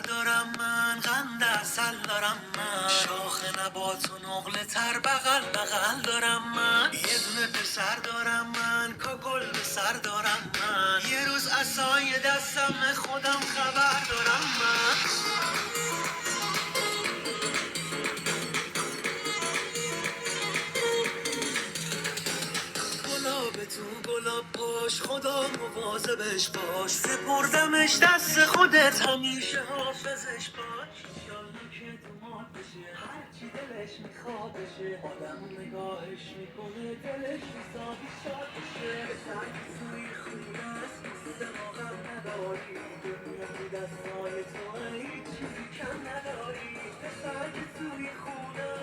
دارم من، قند اصل دارم من، شاخ نبات و نقل تر بغل بغل دارم من، یه دونه پسر دارم من، کاکل به سر دارم من، یه روز عصای دستم خودم خبر دارم من. گلاب تو گلاب باش، خدا مواظبش باش، سپردمش دست خودت همیشه حافظش باش. انشالله که تو مات بشه، هرچی دلش میخواد بشه، آدم نگاهش میکنه دلش حسابی شاد بشه. پسر که توی خونه است مثل ما غم نداری، دنیا تو دستای تو هیچ چیزی کم نداری. پسر که توی خونه